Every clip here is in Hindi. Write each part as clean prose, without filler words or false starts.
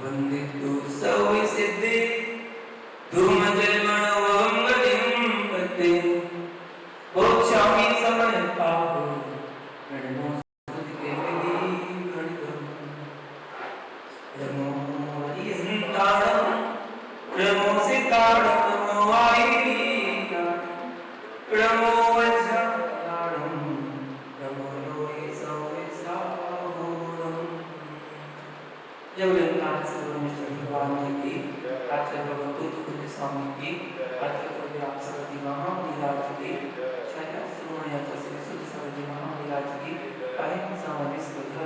वंदितु सविसिद्धि धूमजन्मनवंगतिं पते बोच्छामि समय पापो प्रणमो स्तुतिके विधि गणितम् नमो हरिहंताणं नमो सिताणं नमो वायुलीलाणं नमो वज्रायाणं नमो लोहे सौविसाहूणम्। जय भोलेनाथ सर्वमिष्ट भगवान की आचार्य भगवत कुंज स्वामी की आचार्य प्रभु आप सरस्वती महामहिराज की छाया श्रोमणी आचार्य श्री सुध सरस्वती महामहिराज की कायम सामान्य श्रद्धा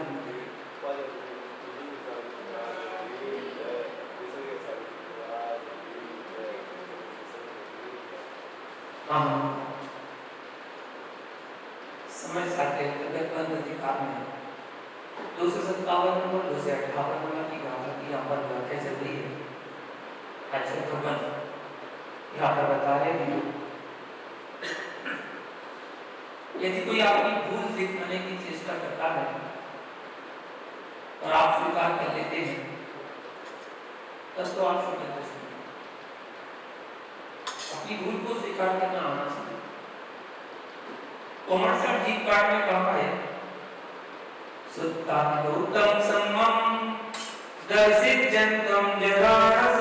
समय साथे तबियत बंद अधिकार में 257 नंबर 258 नंबर की गाथा की यहाँ पर व्याख्या चल रही है। अच्छा भगवान यहाँ पर बता रहे हैं यदि कोई आपकी भूल दिखाने की चेष्टा करता है और आप स्वीकार कर लेते हैं तब तो आप समझ सकते हैं। अपनी भूल को स्वीकार करना आना चाहिए। कोमलसर जी कार्ड में कहा है सुत्तानोतम सम्मम दर्शित जंतम जराणस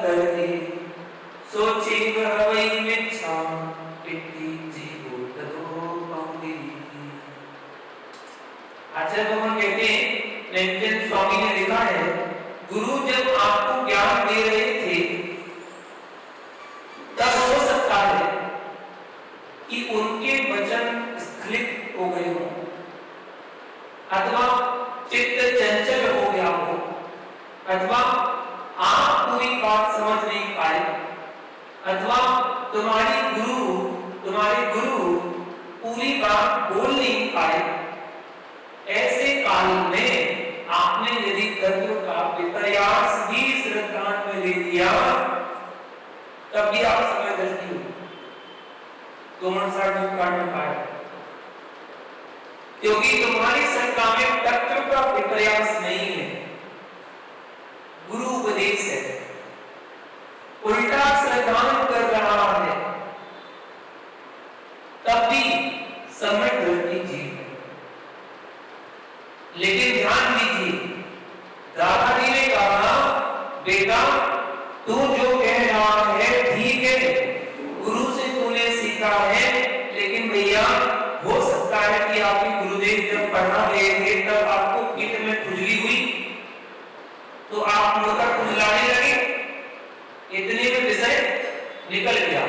दर्दि सोची वै मिच्छा पित्ति जीवो ततो बहुदि। आचार्य भगवान कहते हैं नित्यानंद स्वामी ने लिखा है गुरु जब आपको ज्ञान दे रहे थे तब हो सकता है कि उनके वचन स्खलित हो गए हों अथवा चित्त चंचल हो गया हो अथवा आप पूरी बात समझ नहीं पाए अथवा तुम्हारे गुरु पूरी बात बोल नहीं पाए। ऐसे काल में आपने यदि तत्व का विपर्यास भी श्रद्धान में ले दिया तब भी आप समय दृष्टि हो तो मनसा जो कारण पाए क्योंकि तुम्हारी श्रद्धा में तत्व का विपर्यास नहीं है, गुरु उपदेश है। उल्टा श्रद्धान कर रहा है तब भी समय दृष्टि जीव है। लेकिन ध्यान दीजिए दादाजी ने कहा बेटा तू जो कह रहा है ठीक है, गुरु से तूने सीखा है, लेकिन भैया हो सकता है कि आपके गुरुदेव जब पढ़ा रहे थे तब आपको पेट में खुजली हुई तो आप मुड़कर खुजलाने लगे, इतने में विषय निकल गया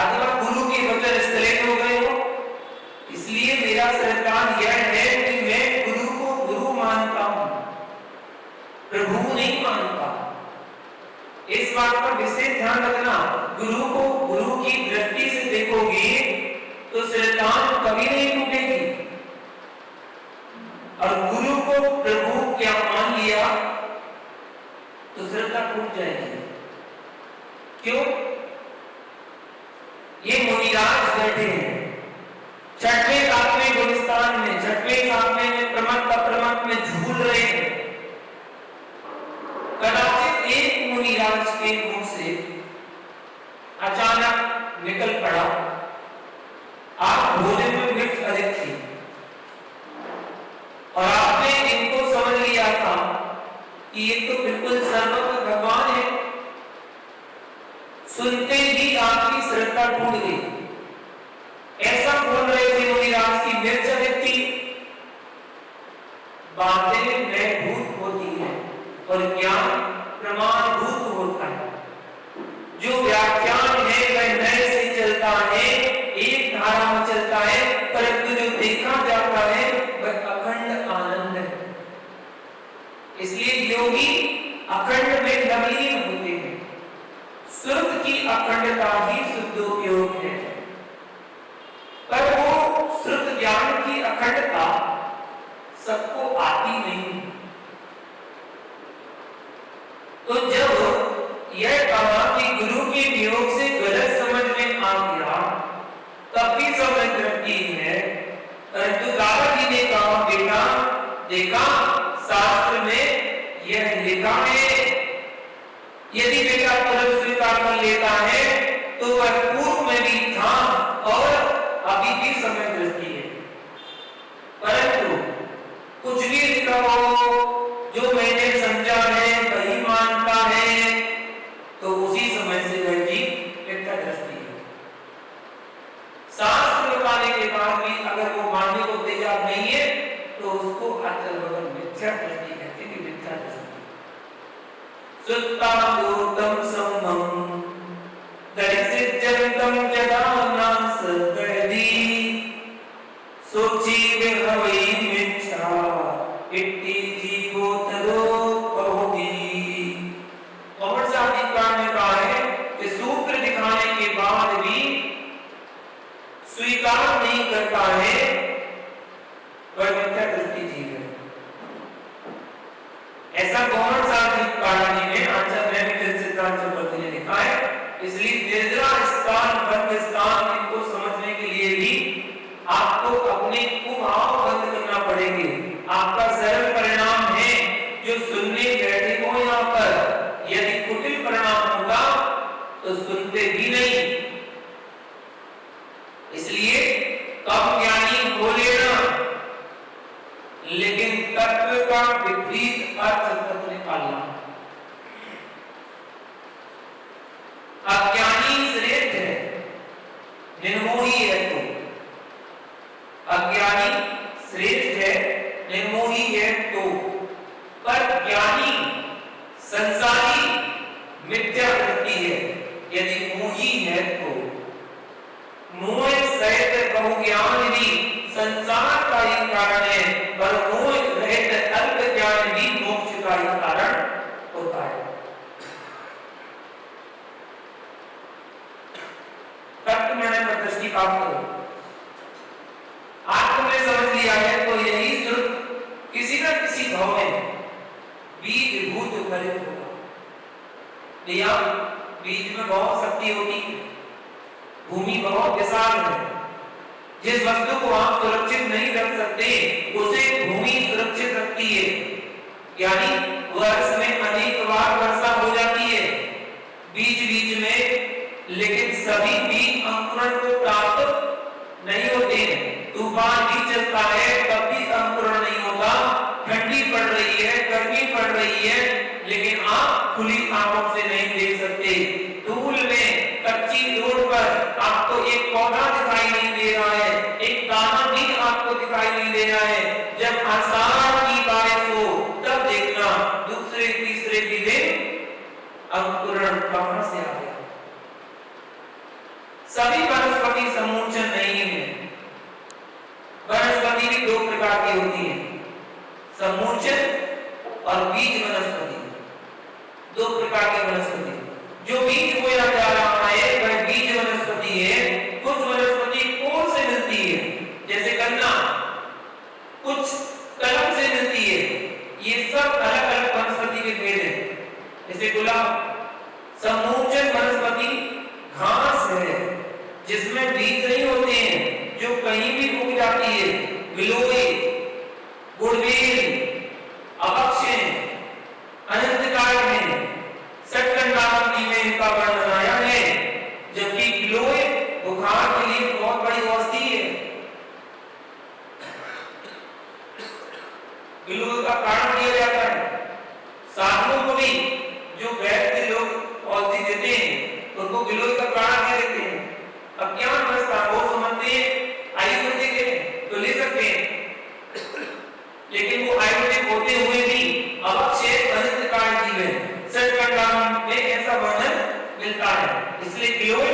अथवा गुरु के वचन स्खलित हो गए हो। इसलिए मेरा सिद्धांत यह है कि मैं गुरु को गुरु मानता हूं, प्रभु नहीं मानता। इस बात पर विशेष ध्यान रखना। गुरु को गुरु की दृष्टि से देखोगे तो सिद्धांत कभी नहीं टूटेगी और गुरु को प्रभु क्या मान लिया तो श्रद्धा टूट जाएगी। क्यों? ये मुनिराज बैठे हैं छठवें सातवें गुलिस्तान में, छठवें सातवें में प्रमथ में झूल रहे हैं। कदाचित एक मुनिराज के मुंह से अचानक निकल पड़ा आप भोजन में मिर्च अधिक थी और आपने इनको समझ लिया था कि ये तो बिल्कुल सर्वज्ञ भगवान है। सुनते ही आपकी श्रद्धा टूट गई। ऐसा बोल रहे थे मुनिराज की मिर्च अधिक थी। बातें महभूत होती हैं और ज्ञान प्रमाणभूत होता है। जो व्याख्यान है वह नए से चलता है, एक धारा में चलता है, परंतु जो देखा जाता है वह अखंड आनंद है। इसलिए योगी अखंड में लवलीन होते हैं। श्रुत की अखंडता ही शुद्धोपयोग है, पर वो श्रुत ज्ञान की अखंडता सबको आती नहीं। तो जब यह कहा कि गुरु के नियोग से गलत समझ में आ गया तब भी समझ रखी है, परंतु दादाजी ने कहा बेटा देखा शास्त्र में यह लिखा है यदि बेटा पुनः स्वीकार कर लेता है तो वह पूर्व में भी था और अभी भी समय दृष्टि है। परंतु कुछ भी लिखा हो, जो मैंने समझा है वही मानता है, तो उसी समय से वह जी मिथ्या दृष्टि है। शास्त्र बताने के बाद भी अगर वो मानने को तैयार नहीं है तो उसको अचल मिथ्या दृष्टि कहते हैं। मिथ्या दृष्टि सुत्ता दूतम समम दर्शिजंतम जदा नास गदी सोची विहवई मिथ्या इति जीवो तदो कहोगी। और साधिकार ने कहा है कि सूत्र दिखाने के बाद भी स्वीकार नहीं करता है वह मिथ्या दृष्टि जीव है। ऐसा गौण साधिकार जी ने आचार्य ने सिद्धांत चक्रवर्ती ने लिखा है। इसलिए निर्जरा स्थान बंद स्थान इनको समझने के लिए भी आपको अपने कुभाव बंद करना पड़ेंगे। आपका सरल परिणाम है जो सुनने बैठे हो यहाँ पर, यदि कुटिल परिणाम होगा तो सुनते भी नहीं। इसलिए कम ज्ञानी हो लेना, लेकिन तत्व का विपरीत अर्थ तत्व निकालना। अज्ञानी श्रेष्ठ है, निर्मोही है तो। अज्ञानी श्रेष्ठ है, निर्मोही है तो। पर ज्ञानी संसारी मिथ्या वृत्ति है, यदि मोही है तो। मोह सहित बहुज्ञान भी संसार का ही कारण है, पर मोह रहित अल्प ज्ञान भी मोक्ष का ही कारण होता है। तत्व मैंने दृष्टिपात करो, आज तुमने समझ लिया है तो यही श्रुत किसी न किसी भाव में बीज भूत फलित होगा। या बीज में बहुत शक्ति होती है, भूमि बहुत विशाल है। जिस वस्तु को आप सुरक्षित नहीं रख सकते उसे भूमि सुरक्षित रखती है। यानी वर्ष में अनेक बार वर्षा हो जाती है बीच बीच में, लेकिन सभी बीज अंकुरण को प्राप्त नहीं होते हैं। तूफान भी चलता है तब भी अंकुरण नहीं होता। ठंडी पड़ रही है, गर्मी पड़ रही है, लेकिन आप खुली आंखों से नहीं देख सकते। धूल में कच्ची रोड पर आपको एक पौधा दिखाई नहीं दे रहा है, एक दाना भी आपको दिखाई नहीं दे रहा है। जब आषाढ़ की बारिश हो तब देखना दूसरे तीसरे भी दिन अंकुरण कहां से आ गया। सभी वनस्पति समूर्छन नहीं है। वनस्पति भी दो प्रकार की होती है, समूर्छन और बीज वनस्पति। दो प्रकार की वनस्पति। जो बीज बोया जा रहा है वह बीज वनस्पति है। कुछ वनस्पति कोर से मिलती है, जैसे गन्ना, कुछ कलम से मिलती है। ये सब अलग अलग वनस्पति के भेद हैं। जैसे गुलाब समूर्छन वनस्पति घास है जिसमें बीज नहीं होते हैं, जो कहीं भी उग जाती है। गिलोय, गुड़बेल, अबक्ष अनंतकाल में सटकंडावती में इनका वर्णन आया है। जबकि गिलोय बुखार के लिए बहुत बड़ी औषधि है। गिलोय का कारण दिया जाता है। साधुओं को भी जो वैद्य लोग औषधि देते हैं उनको गिलोय का कारण दे देते हैं। अज्ञान अवस्था वो समझते हैं आयुर्वेदिक है तो ले सकते हैं, लेकिन वो आयुर्वेदिक होते हुए भी अवक्षेप अनंतकाल जीव है। सटकंडावन में ऐसा वर्णन मिलता है। इसलिए गिलोय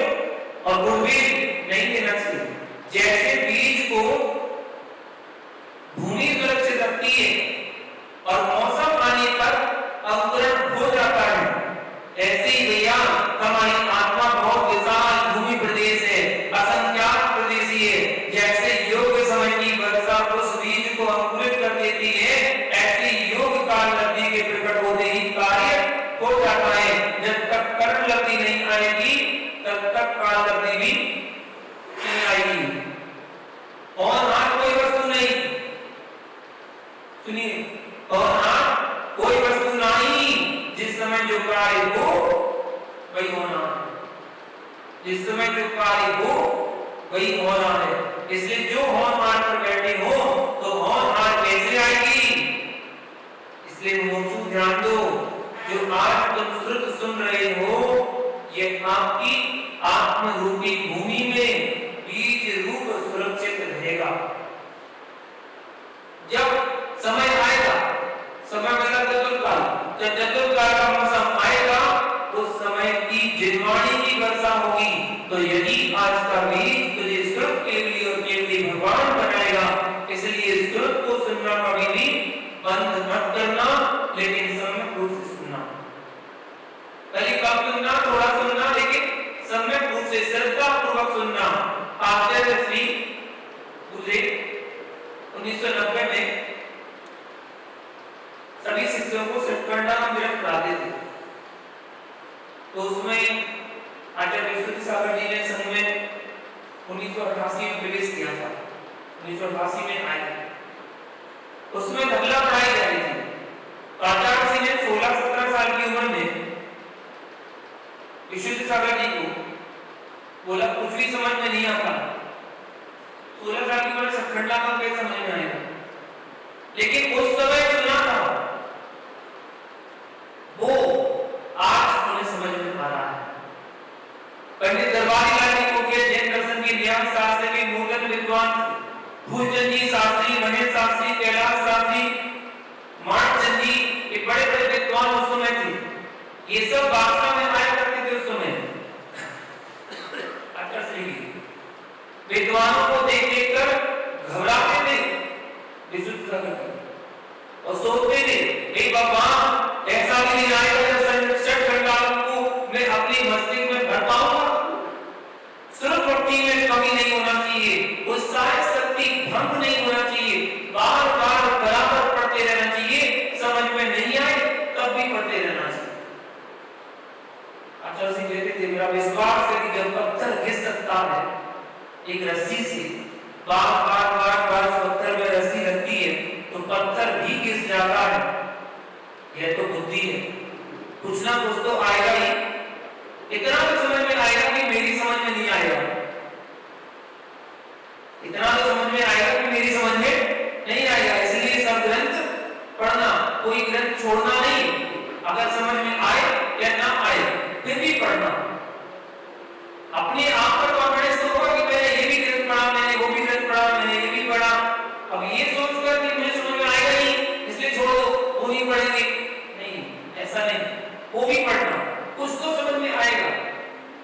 और गुड़बेल नहीं देना चाहिए। जैसे बीज को भूमि सुरक्षित रखती है और मौसम आने पर अंकुरण हो जाता है, ऐसे ही भैया हमारी आत्मा बहुत विशाल भूमि प्रदेश है, असंख्यात प्रदेशी है। जैसे योग समय की वर्षा उस बीज को अंकुरित कर देती है, ऐसे योग काल लब्धि के प्रकट होते ही कार्य हो जाता है। जब तक कर्म लब्धि नहीं आएगी तब तक काल लब्धि भी नहीं आएगी। और हाथ कोई वस्तु नहीं, सुनिए, और हाथ कोई वस्तु नहीं जिस समय जो कार्य हो वही होना है, जिस समय जो कार्य हो वही होना है। इसलिए जो होनहार पर बैठे हो तो होनहार कैसे आएगी? इसलिए मुझे ध्यान दो, जो आज तुम श्रुत सुन रहे हो ये आपकी आत्म रूपी भूमि में बीज रूप सुरक्षित रहेगा। जब समय आएगा, समय मतलब चतुर्काल, जब चतुर्काल का मौसम आएगा उस समय की जिनवाणी की वर्षा होगी। तो यही आज का बीज तुझे श्रुत के लिए और केवल भगवान बनाएगा। इसलिए श्रुत को सुनना कभी भी बंद मत करना, लेकिन सम्यक रूप से सुनना। पहले कब सुनना, थोड़ा सुनना, लेकिन सम्यक रूप से श्रद्धा पूर्वक सुनना। आचार्य श्री पूरे 1990 में सभी शिष्यों को सतखंडा में विरक्त कराते थे। तो उसमें आचार्य विश्वनाथ सागर जी ने संघ में 1988 में प्रवेश किया था, 1988 में आए। उसमें धगला पढ़ाई जा रही थी। आचार्य जी ने 16-17 साल की उम्र में विश्वनाथ सागर जी को बोला कुछ भी समझ में नहीं आता, 16 साल की उम्र सतखंडा का कैसे समझ में आएगा? लेकिन उस समय सुना था वो आज उन्हें समझ में आ रहा है। पंडित दरबारी लाल जी को के जैन दर्शन के ज्ञान शास्त्र के मूलगत विद्वान फूलचंद जी शास्त्री, महेश शास्त्री, कैलाश शास्त्री, मानचंद जी, ये बड़े-बड़े विद्वान उस समय थे। ये सब भाषा में आया करते थे उस समय। विद्वानों को देख कर घबराते थे विशुद्ध सागर और सोचते थे हे भगवान ऐसा भी नहीं आएगा जब सतखंडालों को मैं अपनी मस्तिष्क में भर पाऊंगा। श्रुत भक्ति में कमी नहीं होना चाहिए, उत्साह शक्ति भंग नहीं होना चाहिए, बार बार बराबर पढ़ते रहना चाहिए, समझ में नहीं आए तब भी पढ़ते रहना चाहिए। आचार्य सिंह कहते थे मेरा विश्वास है कि जब पत्थर घिस सकता है एक रस्सी से, बार बार पत्थर में रस्सी लगती है तो पत्थर भी घिस जाता है। यह तो बुद्धि है, कुछ ना कुछ तो आएगा ही। इतना तो समझ में आएगा कि मेरी समझ में नहीं आएगा, इतना तो समझ में आएगा कि मेरी समझ में नहीं आएगा। इसलिए सब ग्रंथ पढ़ना, कोई ग्रंथ छोड़ना नहीं। अगर समझ में आए या ना आए फिर भी पढ़ना। अपने आप पर कॉन्फिडेंस तो होगा कि मैंने ये भी ग्रंथ पढ़ा, मैंने वो भी ग्रंथ पढ़ा, मैंने ये भी पढ़ा। अब ये सोचकर कि मुझे समझ में आएगा नहीं इसलिए छोड़ दो, वो नहीं पढ़ेंगे, नहीं, ऐसा नहीं। वो भी पढ़ना, कुछ तो समझ में आएगा।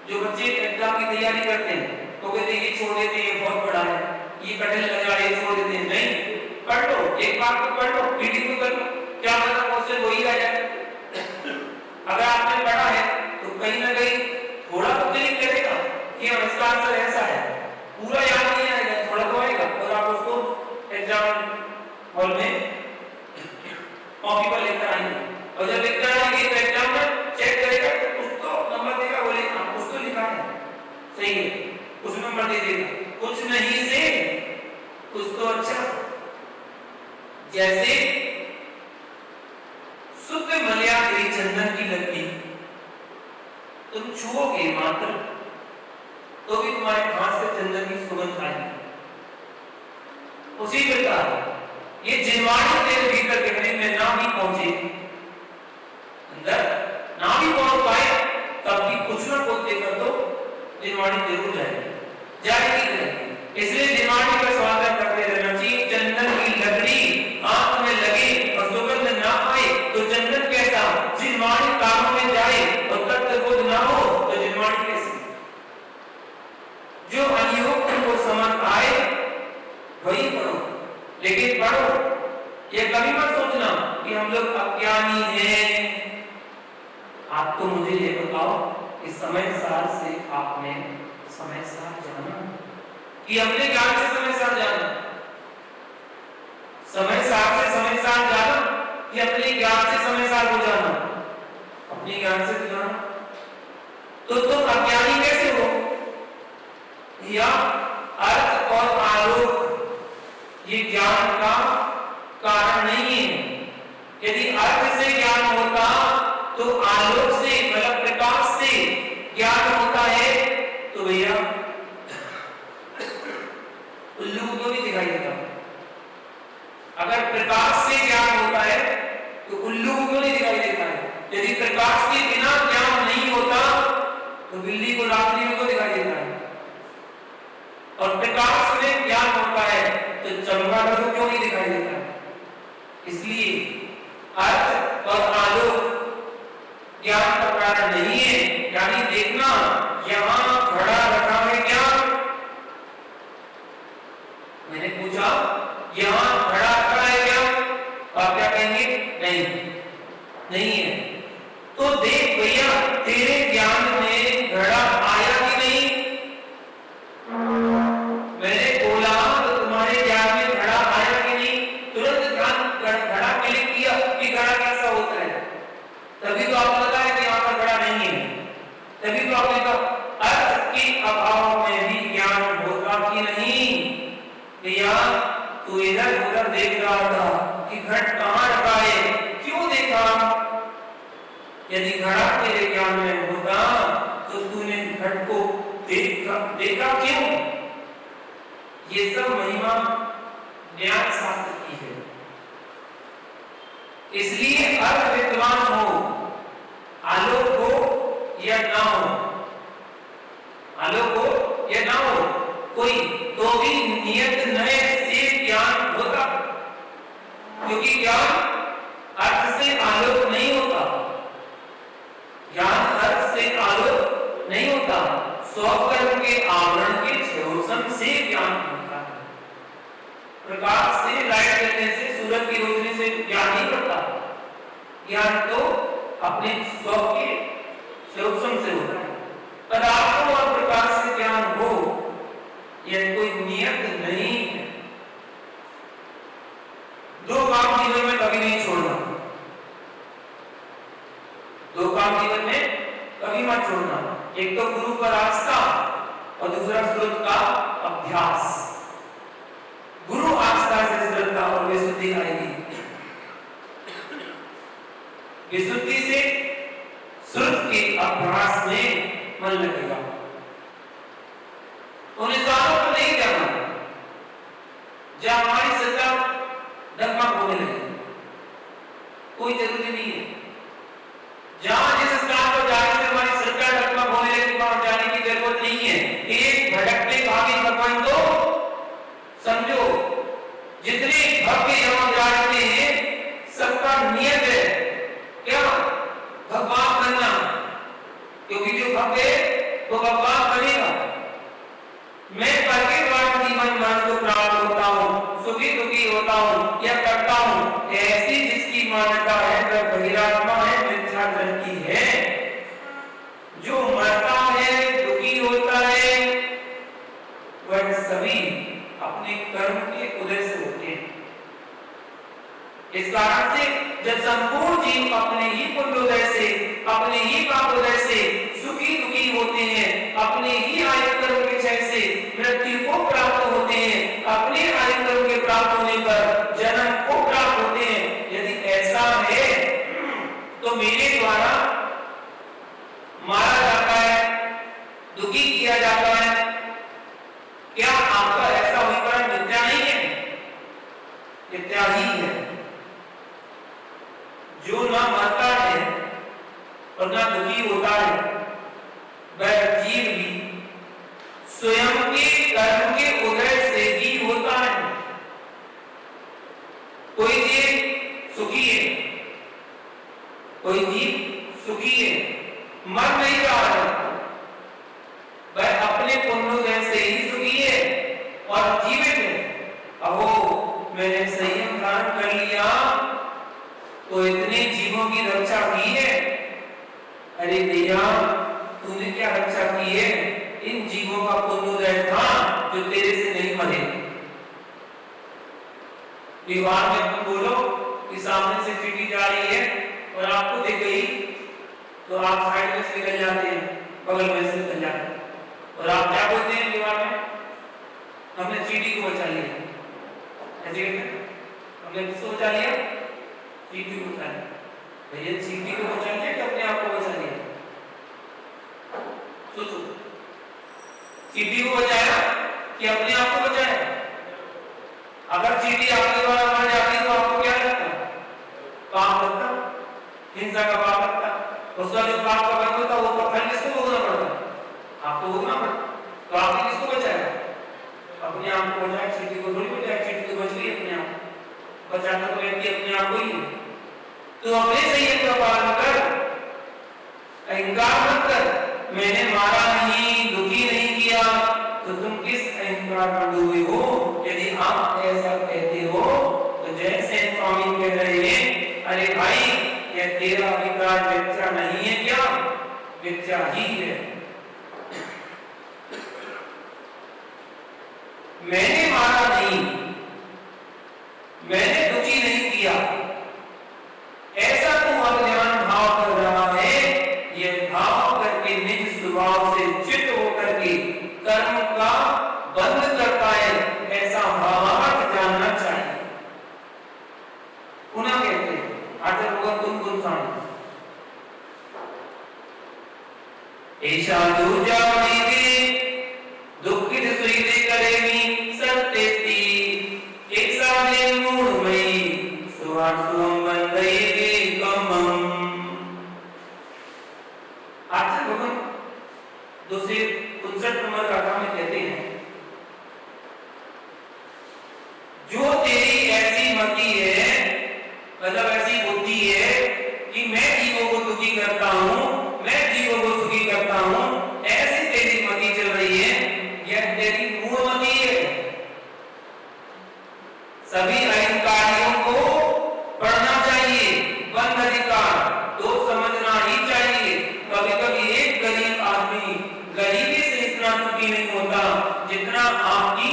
जो बच्चे एग्जाम की तैयारी करते हैं तो कहते हैं ये छोड़ देते हैं, ये बहुत बड़ा है, ये कठिन लग रहा है, ये छोड़ देते हैं। नहीं, पढ़ लो, एक बार तो पढ़ लो, रीडिंग तो कर लो, क्या पता क्वेश्चन वही आ जाए। अगर आपने पढ़ा है तो कहीं ना कहीं थोड़ा तो क्लिक करेगा कि इसका आंसर ऐसा है। पूरा याद नहीं आएगा, थोड़ा तो आएगा और आप उसको एग्जाम हॉल में कॉपी पर लेकर आएंगे और जब लेकर आएंगे तो एग्जाम में चेक करेगा तो कुछ तो नंबर देगा, बोलेगा कुछ तो लिखा है सही है, कुछ नंबर दे देगा, कुछ नहीं से कुछ तो अच्छा। जैसे शुद्ध मलयागरी चंदन की लकड़ी तुम छुओगे मात्र तो भी तुम्हारे हाथ से चंदन की सुगंध आएगी। उसी प्रकार ये जिनवाणी तेरे भीतर गहरे में ना भी पहुंचे, अंदर ना भी पहुंच पाए, तब भी कुछ ना कुछ देकर तो जिनवाणी जरूर जाएगी। इसलिए जिनवाणी का स्वागत करते रहना चाहिए। चंदन की लकड़ी आंख में लगे और सुगंध ना आए तो चंदन कैसा? जिनवाणी कानों में जाए और तत्वबोध ना हो तो जिनवाणी कैसी? जो अनियोग तुमको समझ आए वही पढ़ो, लेकिन पढ़ो ये कभी मत सोचना कि हम लोग अज्ञानी हैं। आप तो मुझे ये बताओ कि समय सार से आपने समय सार जाना कि अपने ज्ञान से समय सार जाना? समय सार से समय सार जाना कि अपने ज्ञान से समय सार हो जाना? अपने ज्ञान से जाना। तो तुम अज्ञानी कैसे हो? या अर्थ और आलोक ये ज्ञान का कारण नहीं है। यदि अर्थ से ज्ञान होता तो आलोक से, मतलब प्रकाश से प्रकाश के बिना ज्ञान नहीं होता तो बिल्ली को रात्रि में तो दिखाई देता है, और प्रकाश में ज्ञान होता है तो चमगादड़ को क्यों नहीं दिखाई देता? इसलिए अर्थ और आलोक ज्ञान का कारण नहीं है। यानी देखना, यहां घड़ा रखा है ज्ञान, मैंने पूछा यहां घड़ा रखा है ज्ञान, आप क्या कहेंगे? नहीं, नहीं है। तो देख भैया, तेरे ज्ञान में घड़ा आया कि नहीं? मैंने बोला तो तुम्हारे ज्ञान में घड़ा आया कि नहीं? तुरंत ध्यान घड़ा क्लिक किया कि घड़ा कैसा होता है, तभी तो आपको लगा है कि यहाँ पर घड़ा नहीं है। तभी तो आपने कहा अर्थ के अभाव में भी ज्ञान होगा कि नहीं? भैया तू इधर उधर देख रहा था कि घट कहाँ रखा है, क्यों देखा? यदि घड़ा तेरे ज्ञान में होता तो तूने घट को देखा क्यों? ये सब महिमा ज्ञान शास्त्र की है। इसलिए अर्थ विद्वान हो, आलोक हो या ना हो, आलोक हो या ना हो, कोई तो भी नियत नए से ज्ञान होता, क्योंकि ज्ञान अर्थ से आलोक नहीं होता, ज्ञान अर्थ से आलोक नहीं होता, स्वकर्म के आवरण के छेड़छाड़ से ज्ञान होता है। प्रकाश से, लाइट करने से, सूरज की रोशनी से ज्ञान नहीं होता, ज्ञान तो अपने स्व के छेड़छाड़ से होता है। पदार्थों और प्रकाश से ज्ञान हो, यह कोई नियत नहीं है। दो काम जीवन में कभी नहीं छोड़ना, दो काम जीवन में कभी मत छोड़ना, एक तो गुरु पर आस्था और दूसरा स्रोत का अभ्यास। गुरु आस्था से श्रद्धा और विशुद्धि आएगी, विशुद्धि से स्रोत के अभ्यास में मन लगेगा। उन स्थानों पर नहीं जाना जहां हमारी श्रद्धा डगमग होने लगे, कोई जरूरी नहीं है। जहां जिस स्थान पर जाने से हमारी श्रद्धा डगमग होने लगी वहां जाने की जरूरत नहीं है। एक भटकते भागी भगवान तो समझो, जितने भक्त यहां जाते हैं सबका नियत है क्या? भगवान बनना, क्योंकि जो भक्त है वो भगवान बनेगा। मैं परमेश्वर जीवन मन को प्राप्त होता हूँ, सुखी दुखी होता हूँ या करता हूँ, ऐसी जिसकी मान्यता है वह बहिरात्मा है, मिथ्या धर्म की है। जो मरता है, दुखी होता है, वह सभी अपने कर्म के उदय से होते हैं। इस कारण से जब संपूर्ण जीव अपने ही पुण्योदय से, अपने ही पापोदय से सुखी दुखी होते हैं, अपने ही आयु कर्म के क्षय से मृत्यु को प्राप्त होते हैं, अपने आयु कर्म के प्राप्त होने पर जन्म को प्राप्त होते हैं। यदि ऐसा है तो मेरे द्वारा मारा जाता है, दुखी किया जाता है, क्या आपका ऐसा होकर मिथ्या नहीं है? मिथ्या ही है। जो ना मरता है और ना दुखी होता है वह जीव भी स्वयं के कर्म के उदय से ही होता है। कोई जीव सुखी है, कोई जीव सुखी है, मर नहीं रहा है, वह अपने पुण्योदय से ही सुखी है और जीवित है। अहो मैंने संयम धारण कर लिया तो इतने जीवों की रक्षा की है। अरे भैया तूने क्या रक्षा की है? इन जीवों का पुण्योदय था जो तेरे से नहीं मरे। विवाह में तुम बोलो कि सामने से चिट्ठी जा रही है और आपको दिख गई तो आप साइड में से निकल जाते हैं, बगल में से निकल जाते हैं, और आप क्या बोलते हैं विवाह में? हमने चींटी को बचा लिया। ऐसे हमने किसको बचा लिया? चींटी को बचा लिया। भैया चींटी को बचा लिया कि अपने आप को बचा लिया? सोचो, चींटी को बचाया कि अपने आप को बचाया? अगर चींटी आपके द्वारा मर जाती तो आपको क्या लगता? पाप लगता, हिंसा का पाप लगता। उसका जो पाप का कर्म होता है उसका फल किसको भोगना पड़ता है? आपको भोगना पड़ता है। तो आपने किसको बचाया? अपने आप को बचाया, चींटी को थोड़ी बचाया। चींटी तो बच गई अपने आप, बचाना तो व्यक्ति अपने आप को ही है। तो अपने संयम का पालन कर, अहंकार मत कर। मैंने मारा नहीं, दुखी नहीं किया, तो तुम किस अहंकार में डूबे हो? यदि आप ऐसा कहते हो तो जैसे स्वामी कह रहे हैं, अरे भाई यह तेरा विकार मिथ्या नहीं है क्या? मिथ्या ही है। मैंने मारा नहीं, मैंने दुखी नहीं किया, ऐसा तू अज्ञान भाव कर रहा है। यह भाव करके निज स्वभाव से चित होकर के कर्म का बंद करता है, ऐसा भावार्थ जानना चाहिए। पुनः कहते हैं आचार्य भगवान कुन साणी ऐसा दूजा मीदे दुखित सुईदे करेमी सत्तेती ऐसा ने मूढ़मयी सुवार सुवम बंदये कमम। आचार्य भगवान 259 नंबर गाथा में कहते हैं, जो तेरी ऐसी मति है, मतलब ऐसी बुद्धि है कि मैं जीवों को दुखी करता हूं, मैं जीवों को सुखी करता हूं, ऐसी तेरी मति चल रही है, यह तेरी मूढ़ मति है। सभी अहंकारियों को पढ़ना चाहिए, बंध अधिकार तो समझना ही चाहिए। कभी कभी एक गरीब आदमी गरीबी से इतना दुखी नहीं होता जितना आपकी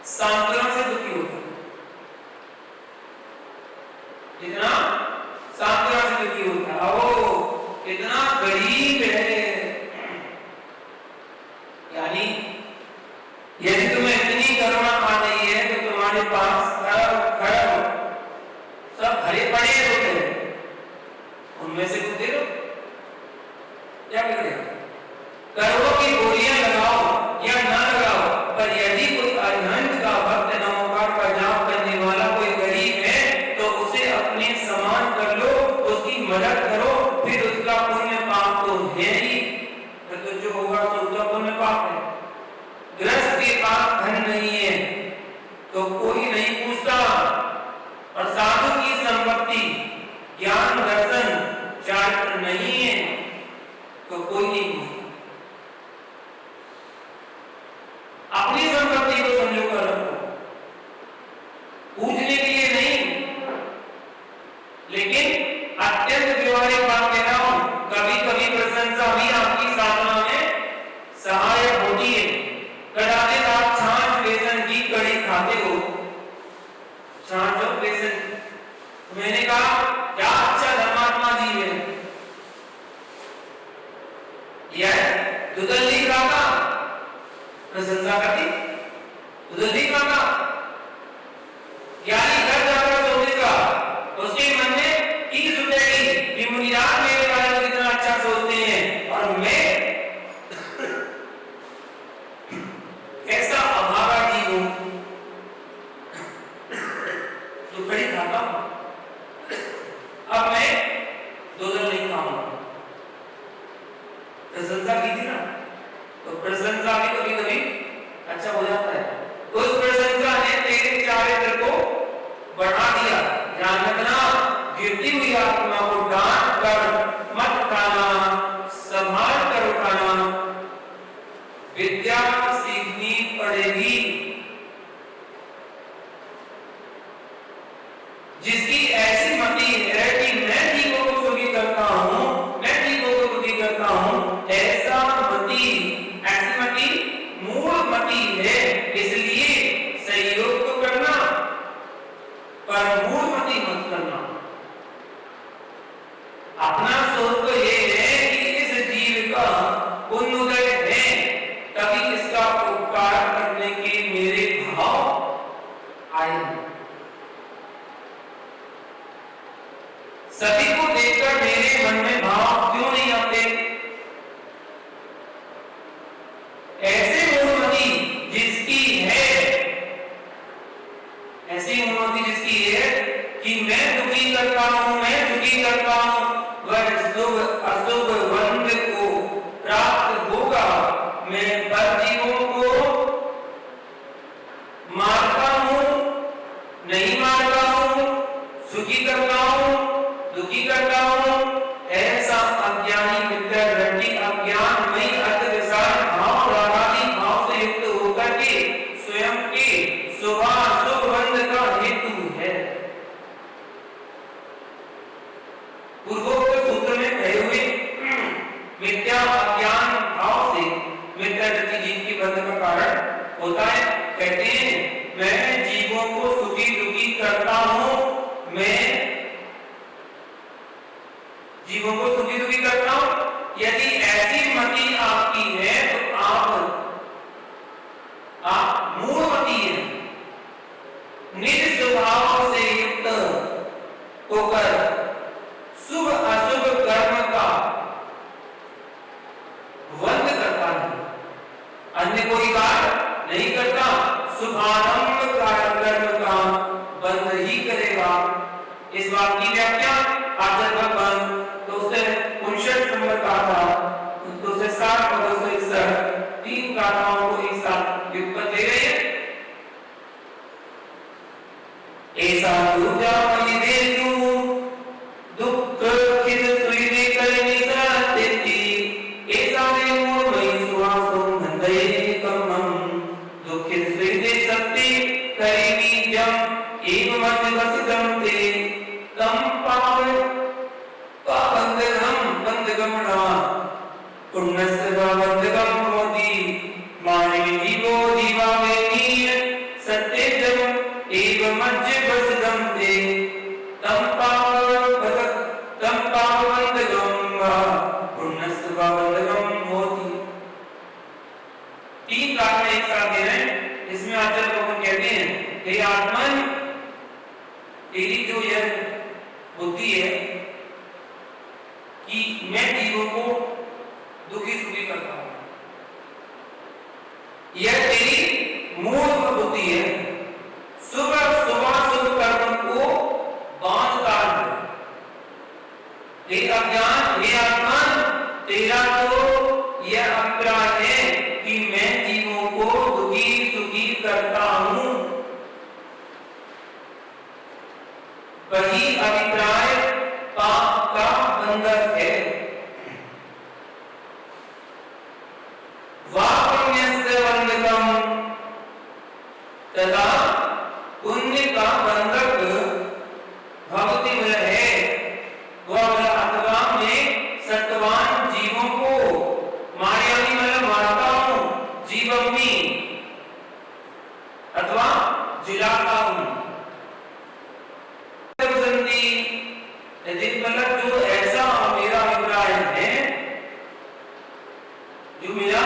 सांत्वना से दुखी होता है, जितना सांत्वना से दुखी होता है। ओ इतना गरीब है, यानी यदि तुम्हें इतनी करुणा आ रही है तो तुम्हारे पास सब भरे पड़े होते हैं, उनमें से कुछ दे दो। क्या करें? करोड़ों की गोलियां लगाओ या ना लगाओ, पर यदि कोई अरिहंत का भक्त नमोकार का जाप करने वाला कोई गरीब है तो उसे अपने समान कर लो, उसकी मदद करो, फिर उसका पुण्य पाप तो है ही, तो जो होगा तो उसका पुण्य पाप है। ग्रस्त के पास धन नहीं है तो कोई नहीं पूछता, और साधु की संपत्ति ज्ञान दर्शन चारित्र नहीं है तो कोई नहीं पूछता। अपनी संपत्ति को संजो कर रखो, पूछने के लिए नहीं। लेकिन अत्यंत व्यवहारिक बात कह रहा हूं, कभी कभी प्रशंसा भी आपकी साधना में सहायक होती है। कदाचित आप छाछ बेसन की कड़ी खाते हो, छाछ और बेसन, मैंने कहा क्या अच्छा धर्मात्मा जी है, यह दुदल्ली खाता, प्रशंसा करती, दुदल्ली खाता, यानी घर जाकर सोचेगा, उसके मन में चीज उठेगी कि मुनिराज मेरे बारे में कितना अच्छा सोचते हैं, और मैं कैसा अभागा जीव हूं, तो कड़ी खाता हूं, अब मैं दुदल नहीं खाऊंगा। प्रशंसा की थी ना, तो प्रशंसा भी कभी कभी अच्छा हो जाता है। उस प्रशंसा ने तेरे चारित्र को बढ़ा दिया। ध्यान रखना, गिरती हुई आत्मा को डांट कर मत उठाना, संभाल कर उठाना। विद्या सीखनी पड़ेगी। जिसकी ऐसी मति है कि मैं जीवों को सुखी करता हूं, मैं जीवों को दुखी करता हूं, ऐसी मति मूल मति है। इसलिए सहयोग तो करना, पर मूल मति मत करना। अपना स्वरूप ये है कि इस जीव का पुण्योदय है, तभी इसका उपकार करने के मेरे भाव आए। सभी को देखकर मेरे मन में भाव क्यों नहीं आते? ऐसे मूलमति जिसकी है, ऐसी मूलमति जिसकी है कि मैं दुखी करता हूं, मैं सुखी करता हूं, वह सो पूर्वोक्त सूत्र में कहे हुए मिथ्या अज्ञान भाव से मिथ्या दृष्टि जीव की बंध का कारण होता है। कहते हैं मैं जीवों को सुखी दुखी करता हूं, मैं जीवों को सुखी दुखी करता हूं। यदि ऐसी मति आपकी है तो आप मूढ़मती हैं, निज स्वभाव से युक्त होकर शुभ अशुभ कर्म का वंद करता है, अन्य कोई कार्य नहीं करता, शुभारंभ कर्म का बंद ही करेगा। इस बात की व्याख्या आचार्य भगवान 259 नंबर का था, 260 और 261 तीन गाथाओं को एक साथ व्युत्पत्ति दे रहे हैं। ऐसा दूजा मई दे तू दुख खिद सुई दे करनी सत्यति, ऐसा दे मूल मई सुहासो धंधे कमम, दुख खिद सुई दे सत्य करेगी जम एव मध्य वसितम ते तम पाव पावंदगम बंदगमना पुण्यस्य बंदगम होती मानवी जीवो जीवावे नील सत्यजम एव मध्य वसितम ते तम पावंदगम पुण्यस्य बंदगम होती। तीन गाथाएं एक साथ दे रहे हैं। इसमें आचार्य भगवान कहते हैं हे आत्मन, तेरी जो यह बुद्धि है कि मैं जीवों को दुखी सुखी करता हूं, यह तेरी मूढ़ बुद्धि है, सुबह शुभ कर्म को बांधता है। हे अज्ञान, हे आत्मन, तेरा तो यह अभिप्राय है कि मैं जीवों को दुखी सुखी करता हूं, वही अभिप्राय पाप का बंधक है। पुण्यस्य बंधकम, तथा पुण्य का बंधक भक्ति में है, वह अथवा में सत्वान जीवों को मार्यामी मतलब मारता हूं, जीवग्नि अथवा जिलाता हूं। मतलब जो ऐसा मेरा अभिप्राय है, जो मेरा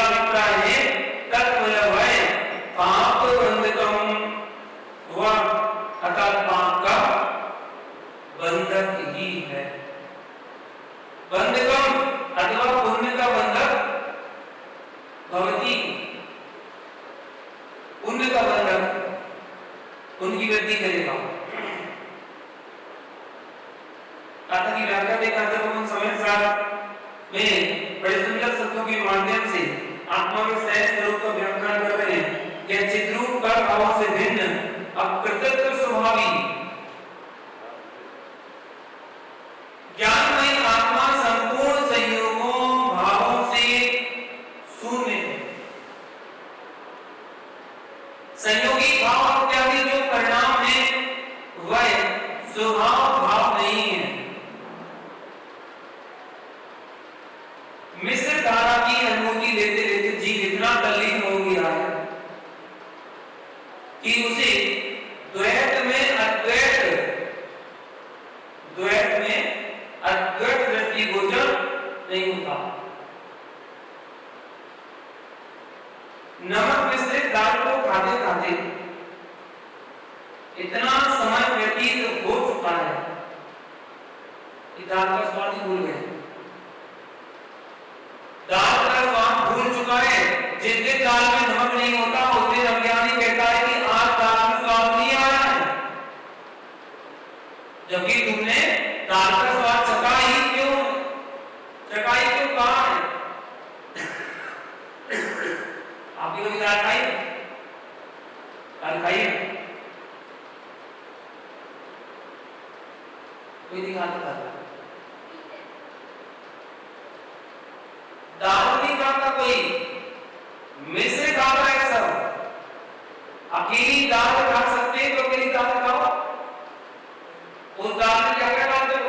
अभिप्राय है, तत्मलब है पाप बंधकम, वह अर्थात पाप का बंधक ही है। बंधकम अथवा पुण्य का बंधक भवती, पुण्य का बंधक उनकी वृद्धि करेगा। कथा की व्याख्या में कहते समय साथ में बड़े सुंदर शब्दों के माध्यम से आत्मा के सहज स्वरूप का व्याख्यान कर रहे हैं। यह चिद्रूप का भाव से भिन्न अकृतत्व स्वभावी ज्ञानमय आत्मा संपूर्ण संयोगों भावों से शून्य है। संयोगी भाव इत्यादि जो परिणाम है वह स्वभाव भाव नहीं है। मिश्र धारा की अनुभूति लेते लेते जीव इतना तल्लीन हो गया है कि उसे द्वैत में अद्वैत दृष्टि गोचर नहीं होता। नमक मिश्रित दाल को खाते खाते इतना समय व्यतीत हो चुका है कि दाल का स्वाद ही भूल गए। दाल का स्वाद भूल चुका है। जिस दिन दाल में नमक नहीं होता उस दिन अज्ञानी कहता है कि आज दाल में स्वाद नहीं आया है, जबकि तुमने दाल का स्वाद चखा ही क्यों कहा है? आपने कभी दाल खाई? दाल खाई है? कोई नहीं खाता दाल नहीं खाता, कोई मिश्र खाता है सब। अकेली दाल खा सकते हैं तो अकेली दाल खाओ। उस दाल में क्या क्या डालते हो?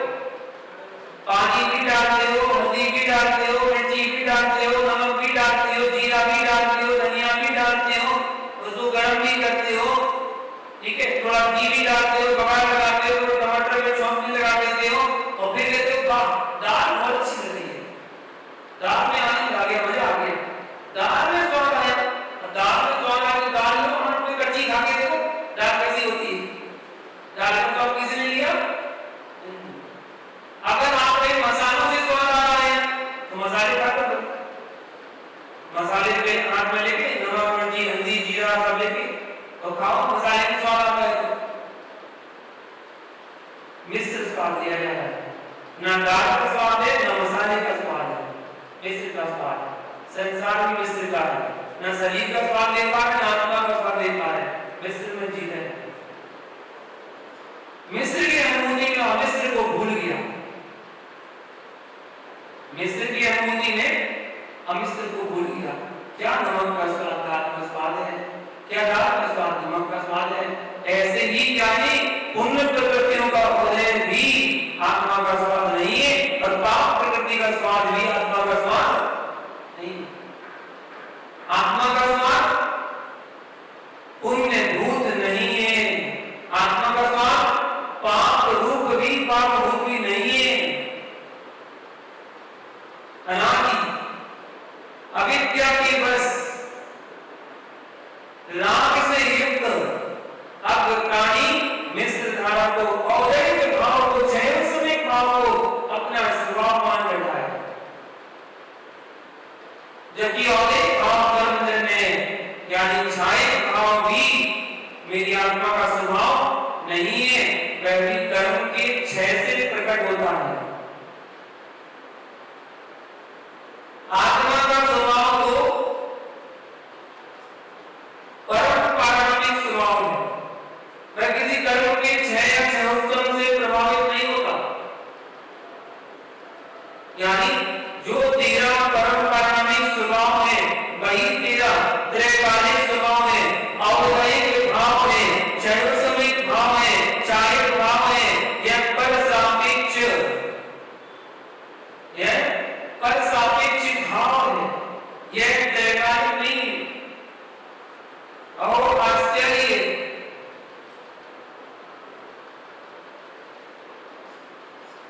स्वाद लिया जा रहा है, ना दाल का स्वाद है, ना मसाले का स्वाद है, मिश्र का स्वाद है। संसार भी मिश्र का है, ना शरीर का स्वाद ले पा रहे, ना आत्मा का स्वाद ले पा रहे, मिश्र में जी रहे। मिश्र की अनुभूति में अमिश्र को भूल गया, मिश्र की अनुभूति में अमिश्र को भूल गया। क्या नमक का स्वाद दाल का स्वाद है, क्या दाल का स्वाद नमक का स्वाद है। ऐसे ही ज्ञानी पुण्य प्रकृतियों का उदय भी आत्मा का स्वाद नहीं है, और पाप प्रकृति का स्वाद भी आत्मा का स्वाद नहीं है। आत्मा का स्वाद पुण्य भूत नहीं है, आत्मा का स्वाद पाप रूप भी पाप रूप भी नहीं है। अनादि अविद्या के बस राग से युक्त अज्ञानी मिश्र धारा को, औदैहिक भाव को, जैवसमिक भाव को अपना स्वभाव मान बैठा है, जबकि औदैहिक भाव कर्मजन्य है, यानी इच्छाएं भाव भी मेरी आत्मा का स्वभाव नहीं है, वह भी कर्म के क्षय से प्रकट होता है। आत्मा का स्वभाव तो परम पारमार्थिक स्वभाव है, वह किसी कर्म के क्षय या क्षयोत्सव से प्रभावित नहीं होता। यानी जो तेरा परम पारमार्थिक स्वभाव है वही तेरा त्रैकालिक स्वभाव है, औदैहिक भाव है, क्षयोत्सविक भाव है, चायक भाव है, यह पर सापेक्ष भाव है, यह त्रैकालिक नहीं है। और आश्चर्य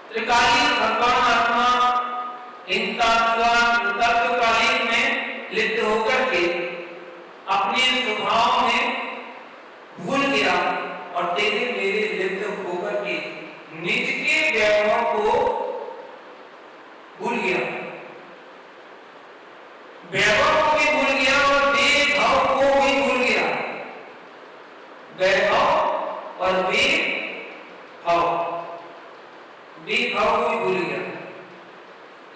त्रिकालीन भगवान आत्मा इन तत्वकालीन में लिप्त होकर के अपने स्वभाव में भूल गया, और तेरे मेरे लिप्त होकर के निज के वैभव को भूल गया, वैभव को भी भूल गया और बेभाव को भी भूल गया। वैभव और बेभाव को भी भूल गया।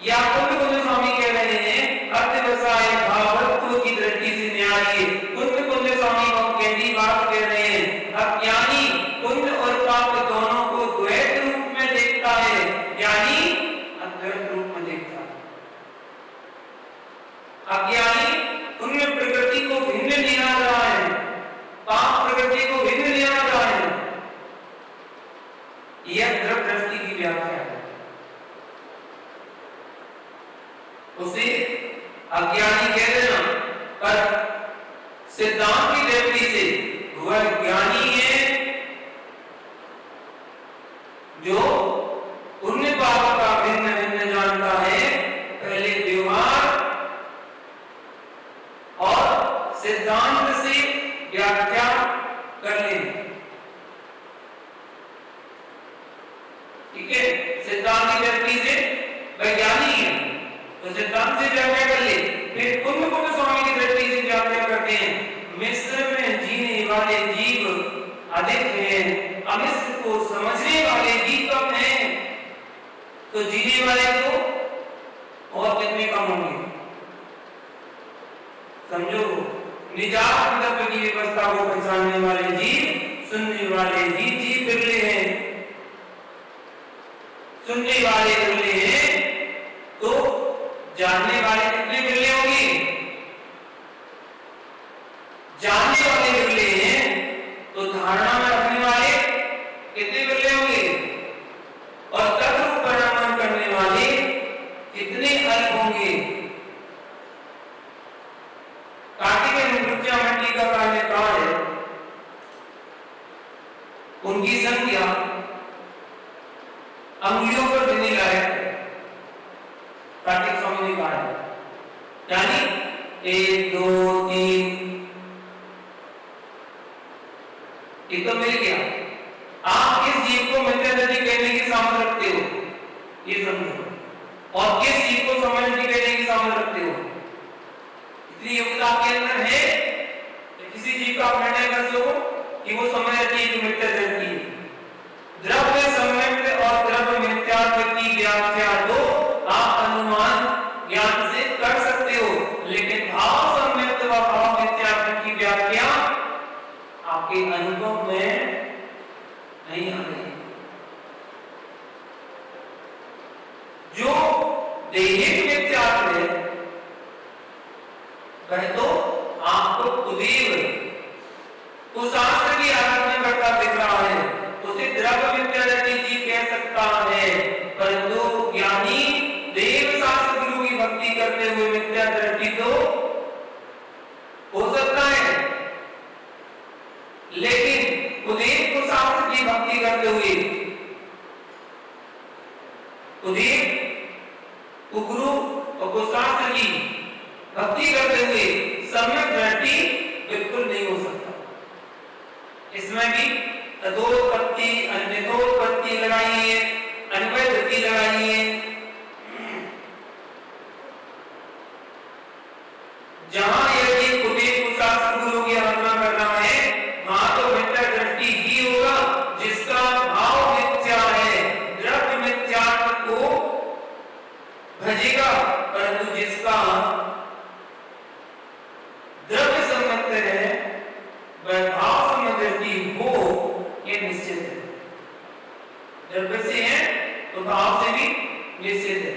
या कुंद स्वामी कह रहे हैं अर्थव्यवसाय भावत्व की दृष्टि से न्याय। कुंद स्वामी कहती बात कह रहे हैं, अज्ञानी पुण्य और पाप दोनों को द्वैत रूप में देखता है, यानी अद्वैत रूप में देखता है। अज्ञानी पुण्य प्रकृति को भिन्न निहार रहा है, पाप प्रकृति को भिन्न निहार रहा है। यह द्रव दृष्टि की व्याख्या है। उसे अज्ञानी कह देना, पर सिद्धांत की दृष्टि से वह ज्ञानी है जो पुण्य पाप का भिन्न भिन्न जानता है। पहले व्यवहार और सिद्धांत से व्याख्या कर ले, ठीक है। सिद्धांत की दृष्टि से वैज्ञानिक है तो सिद्धांत से व्याख्या कर ले, फिर कुंद स्वामी की दृष्टि से व्याख्या करते हैं। मिश्र में जीने वाले जीव अधिक हैं, अमिश्र को समझने वाले जीव कम हैं, तो जीने वाले तो और कितने कम होंगे। समझो, निजात गंतव्य की व्यवस्था को पहचानने वाले जीव, सुनने वाले जीव बिरले हैं, सुनने वाले बिरले हैं, तो जानने वाले कितने बिरले होंगे। जानने वाले बिरले हैं तो धारणा में रखने वाले कितने बिरले होंगे, और तत्व परिणाम करने वाले कितने अल्प होंगे। कार्तिक मृत्या मंडी का कार्य कहा है, उनकी संख्या अंगुलियों पर गिनने लायक है। कार्तिक स्वामी ने कहा है, यानी 1 2 3 ये तो मिल गया। आप किस जीव को मिथ्या दृष्टि कहने की सामर्थ्य रखते हो, ये समझो, और किस जीव को समझने कहने की सामर्थ्य रखते हो। इतनी योग्यता आपके अंदर है कि किसी जीव का आप निर्णय कर सको कि वो समझ रखती है कि मिथ्या दृष्टि है। द्रव्य सम्यक्त और द्रव्य दैहिक मिथ्यात्व है, वह तो आपको कुदेव कुशास्त्र की आराधना करता दिख रहा है, उसे द्रव्य मिथ्या दृष्टि जीव कह सकता है। परंतु ज्ञानी देव शास्त्र गुरु की भक्ति करते हुए मिथ्या दृष्टि तो हो सकता है, लेकिन कुदेव कुशास्त्र की भक्ति करते हुए कुदेव गुरु और कुशास्त्र की भक्ति करते हुए सम्यक दृष्टि बिल्कुल नहीं हो सकता। इसमें भी तथोत्पत्ति अन्यथोत्पत्ति लगाई है, अन्वय वृत्ति लगाई है। जहां यदि कुदेव कुशास्त्र गुरु की आराधना कर रहा है, वहां तो मिथ्या दृष्टि ही होगा, जिसका भाव मिथ्या है, द्रव्य मिथ्यात्व को भजेगा। परंतु जिसका द्रव्य सम्मत है, वह भाव सम्मत दृष्टि हो, यह निश्चित है। द्रव्य से है तो भाव से भी निश्चित है।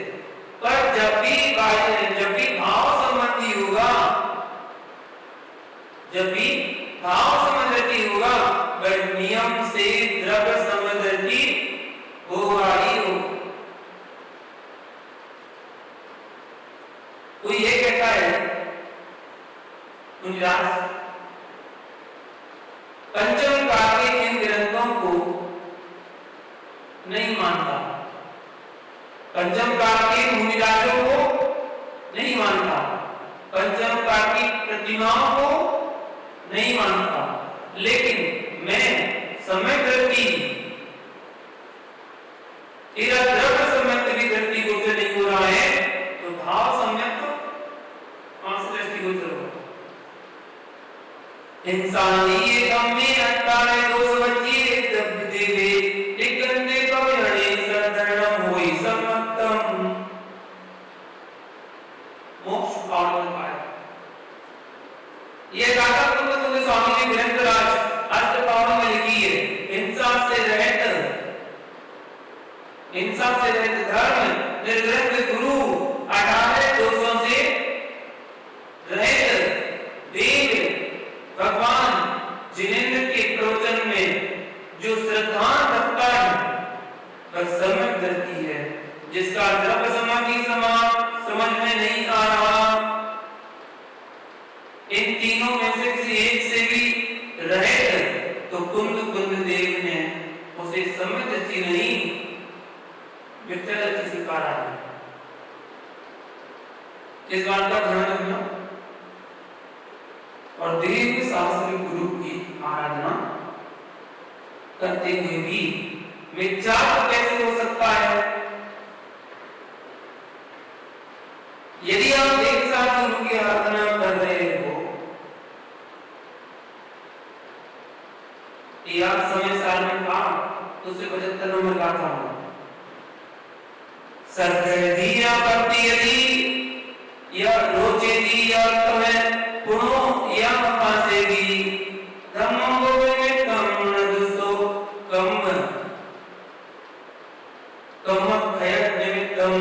पर जब भी भाव संबंधी होगा, जब भी भाव संबंधी होगा, वह नियम से द्रव्य संबंधी होगा ही होगा। कोई ये कहता है पंचम काल के इन ग्रंथों को नहीं मानता, पंचम काल के मुनिराजों को नहीं मानता, पंचम काल की प्रतिमाओं को नहीं मानता, लेकिन मैं समय दृष्टि तेरा द्रव्य सम्यक की दृष्टि गोचर नहीं हो रहा है, तो भाव सम्यक दृष्टि गोचर होगा। इंसानी कम में अंताने दोष बच्ची दब देवे टिकंदे कवयणे सदरणम होई सम्मतम। मोक्ष पावन पाए। ये गाथा तुंग स्वामी जी ग्रंथराज अष्टपावन में लिखी है। इंसाफ से रहित धर्म निर्ग्रंथ गुरु 18 दोषों से रहित देव भगवान जिनेंद्र के प्रवचन में जो श्रद्धा रखता है, वह सम्यक दृष्टि है, जिसका द्रव्य समाधि समझ में नहीं आ रहा। इन तीनों में से किसी एक से भी रहित तो कुंद देव ने उसे सम्यक दृष्टि नहीं, मिथ्या दृष्टि सिखा रहा है। इस बात का ध्यान रखना। और देव शास्त्र गुरु की आराधना करते हुए भी मिथ्यात्व कैसे हो सकता है? यदि आप देव शास्त्र गुरु की आराधना कर रहे हो, या समय साल में था तो उसे 75 नंबर का था। सर्वधिया भक्ति यदि या रोचे दी या तुम्हें पुनो या पासेगी धम्मो में कम नदुसो कम खयत निमित्तम।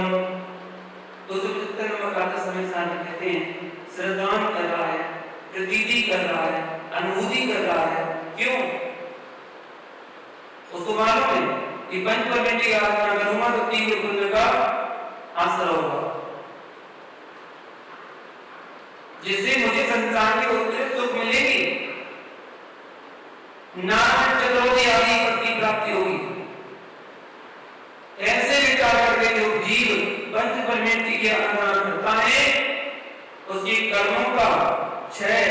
तो जो 75 नंबर का समय साल में कहते हैं श्रद्धान कर रहा है, प्रतीति कर रहा है, अनुभूति कर रहा है। क्यों? उसको मालूम है कि पंच परमेष्टि की आराधना करूंगा तो तीव्र पुण्य का आश्रय होगा, जिससे मुझे संसार की उत्कृष्ट सुख मिलेगी, नारायण चतुर्थी आदि पद की प्राप्ति होगी। ऐसे विचार करके जो जीव पंच परमेष्टि की आराधना करता है, उसके कर्मों का क्षय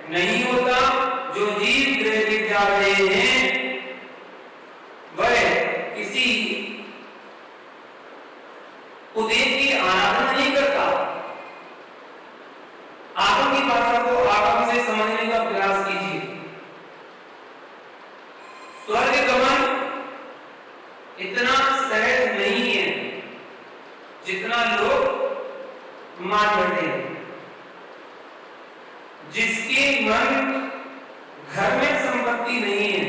नहीं होता। जो जीव गृह दिख जा रहे हैं, वह किसी कुदेव की आराधना नहीं करता। आगम की भाषा को आगम से समझने का प्रयास कीजिए। स्वर्ग गमन इतना सहज नहीं है जितना लोग मान बैठे हैं। जिसके मन घर में संपत्ति नहीं है,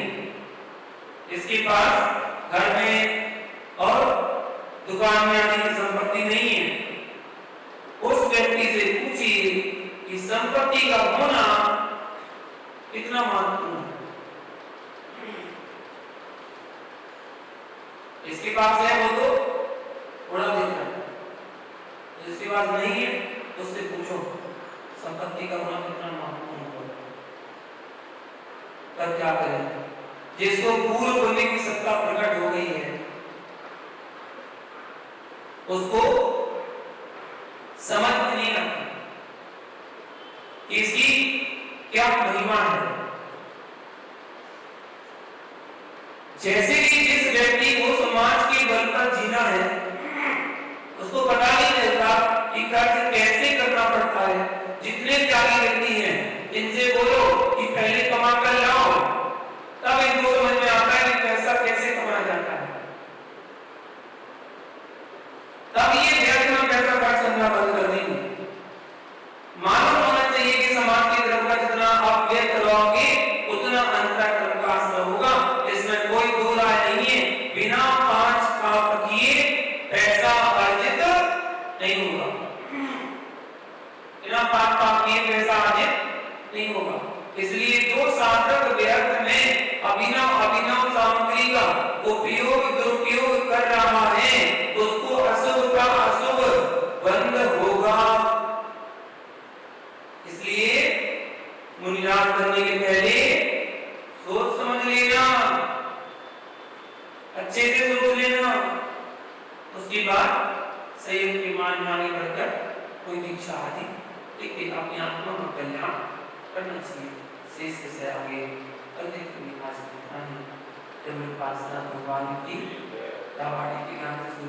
इसके पास घर में और दुकान में आदि की संपत्ति नहीं है, व्यक्ति से पूछिए कि संपत्ति का होना कितना महत्वपूर्ण है। इसके पास है वो तो उड़ा देता है, जिसके पास नहीं है उससे पूछो संपत्ति का होना कितना महत्वपूर्ण होगा, तब क्या करें। जिसको पूर्ण बोलने की सत्ता प्रकट हो गई है उसको समझ में नहीं आती कि इसकी क्या महिमा है। जैसे कि जिस व्यक्ति को समाज के बल पर जीना है उसको पता नहीं चलता कि कर्ज कैसे करना पड़ता है। जितने त्यागी व्यक्ति हैं इनसे बोलो कि पहले कमा कर लाओ, तब इनको समझ में आता है कि पैसा कैसे कमाया जाता है। तब ये व्यर्थ में पैसा खर्च करना बंद कर देंगे। मालूम होना चाहिए कि समाज की तरफ का जितना आप व्यय करवाओगे उतना अंतःकरण का असर होगा, इसमें कोई दो राय नहीं है। बिना 5 पाप किए पैसा अर्जित नहीं होगा, बिना 5 पाप किए पैसा अर्जित नहीं होगा। इसलिए जो सार्थक व्यर्थ में अभिनव सामग्री का उपयोग दुरुपयोग कर रहा है उसको अशुभ का अशुभ बंद होगा। इसलिए मुनिराज बनने के पहले सोच समझ लेना, अच्छे से सोच लेना, उसके बाद संयुक्त के मान आगे बढ़कर कोई दीक्षा आदि लेकिन अपने आत्मा का कल्याण करना चाहिए। शेष से आगे करने के लिए आज भगवान की दावाड़ी के नाम से